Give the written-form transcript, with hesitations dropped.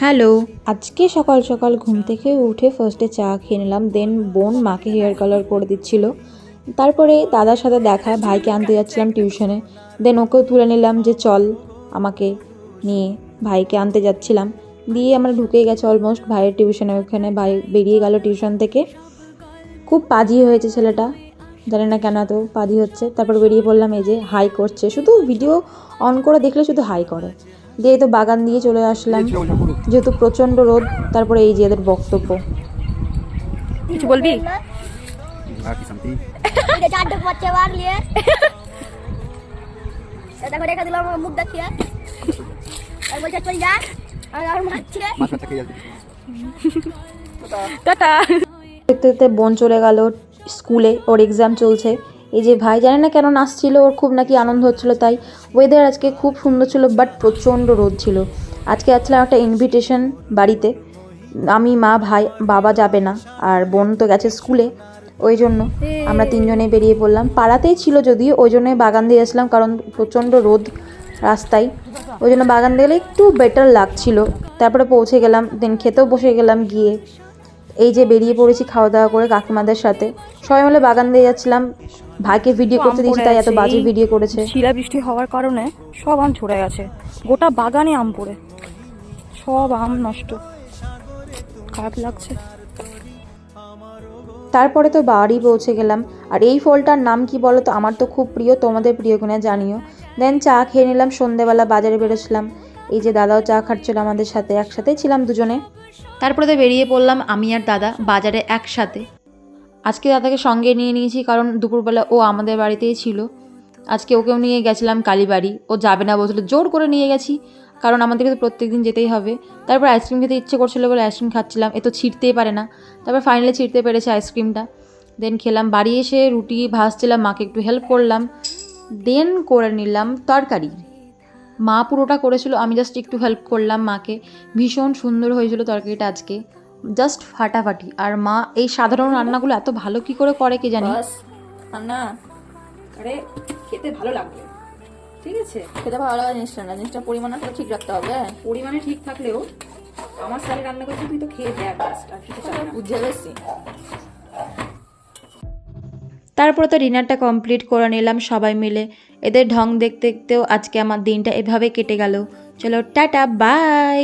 Hello, আজকে সকাল সকাল ঘুম থেকে উঠে ফার্স্টে চা খেয়ে নিলাম, দেন বোন মাকে হেয়ার কালার করে দিচ্ছিল। তারপরে দাদার সাথে দেখা, ভাইকে আনতে যাচ্ছিলাম টিউশনে, দেন ওকেও তুলে নিলাম যে চল আমাকে নিয়ে, ভাইকে আনতে যাচ্ছিলাম। দিয়ে আমরা ঢুকেই গেছে অলমোস্ট ভাইয়ের টিউশনে, ওখানে ভাই বেরিয়ে গেল টিউশন থেকে। খুব পাজি হয়েছে ছেলেটা, জানি না কেন এত পাজি হচ্ছে। তারপর বেরিয়ে পড়লাম, এই যে হাই করছে, শুধু ভিডিও অন করে দেখলে শুধু হাই করে। দিয়ে তো বাগান দিয়ে চলে আসলাম, যেহেতু প্রচণ্ড রোদ। তারপরে এই যে এদের বক্তব্য, কিছু বলবি? দেখতে দেখতে বোন চলে গেল স্কুলে, ওর এক্সাম চলছে। এই যে ভাই জানে না কেন নাচছিল, ওর খুব নাকি আনন্দ হচ্ছিল। তাই ওয়েদার আজকে খুব সুন্দর ছিল, বাট প্রচণ্ড রোদ ছিল। আজকে আসছিলাম একটা ইনভিটেশন বাড়িতে, আমি, মা, ভাই, বাবা যাবে না, আর বোন তো গেছে স্কুলে। ওই জন্য আমরা তিনজনে বেরিয়ে পড়লাম, পাড়াতেই ছিল যদিও, ওই জন্যই বাগান দিয়ে আসলাম, কারণ প্রচণ্ড রোদ রাস্তায়, ওই জন্য বাগান দিয়ে গেলে একটু বেটার লাগছিল। তারপরে পৌঁছে গেলাম, দেন খেতেও বসে গেলাম গিয়ে। এই যে বেরিয়ে পড়েছি খাওয়া দাওয়া করে কাকিমাদের সাথে, সবাই মিলে বাগান দিয়ে যাচ্ছিলাম। ভাইকে ভিডিও করতে দিয়েছি, তাই এত বাজে ভিডিও করেছে। শিলা বৃষ্টি হওয়ার কারণে সব আম ঝরে গেছে, গোটা বাগানে আম পড়ে সব আম নষ্ট, খারাপ লাগছে। তারপরে তো বাড়ি পৌঁছে গেলাম। আর এই ফলটার নাম কি বলো তো, আমার তো খুব প্রিয়, তোমাদের প্রিয় কিনা জানিও। দেন চা খেয়ে নিলাম, সন্ধ্যেবেলা বাজারে বেরোছিলাম। এই যে দাদাও চা খাচ্ছিল আমাদের সাথে, একসাথেই ছিলাম দুজনে। তারপরে তো বেরিয়ে পড়লাম আমি আর দাদা বাজারে একসাথে। আজকে দাদাকে সঙ্গে নিয়ে নিয়েছি, কারণ দুপুরবেলা ও আমাদের বাড়িতেই ছিল। আজকে ওকেও নিয়ে গেছিলাম কালীবাড়ি, ও যাবে না বলছিল, জোর করে নিয়ে গেছি, কারণ আমাদেরকে তো প্রত্যেক দিন যেতেই হবে। তারপর আইসক্রিম খেতে ইচ্ছে করছিলো বলে আইসক্রিম খাচ্ছিলাম, এ তো ছিঁড়তেই পারে না। তারপর ফাইনালি ছিঁড়তে পেরেছে আইসক্রিমটা। দেন খেলাম, বাড়ি এসে রুটি ভাজছিলাম, মাকে একটু হেল্প করলাম। দেন করে নিলাম তরকারি, মা পুরোটা করেছিল, আমি জাস্ট একটু হেল্প করলাম মাকে। ভীষণ সুন্দর হয়েছিল তরকারিটা আজকে, জাস্ট ফাটাফাটি। আর মা এই সাধারণ রান্নাগুলো এত ভালো কি করে কি জানি না। আরে খেতে ভালো লাগবে, ঠিক আছে, খেতে ভালো লাগা জিনিসটা না, জিনিসটা পরিমাণটা ঠিক রাখতে হবে। পরিমাণে ঠিক থাকলেও আমার স্টাইলে রান্না করছি, তুই তো খেয়ে দেখ, আর কিছু বুঝে গেছি। তারপরে তো ডিনারটা কমপ্লিট করে নিলাম সবাই মিলে। এদের ঢং দেখতে দেখতেও আজকে আমার দিনটা এভাবে কেটে গেল। চলো টাটা, বাই।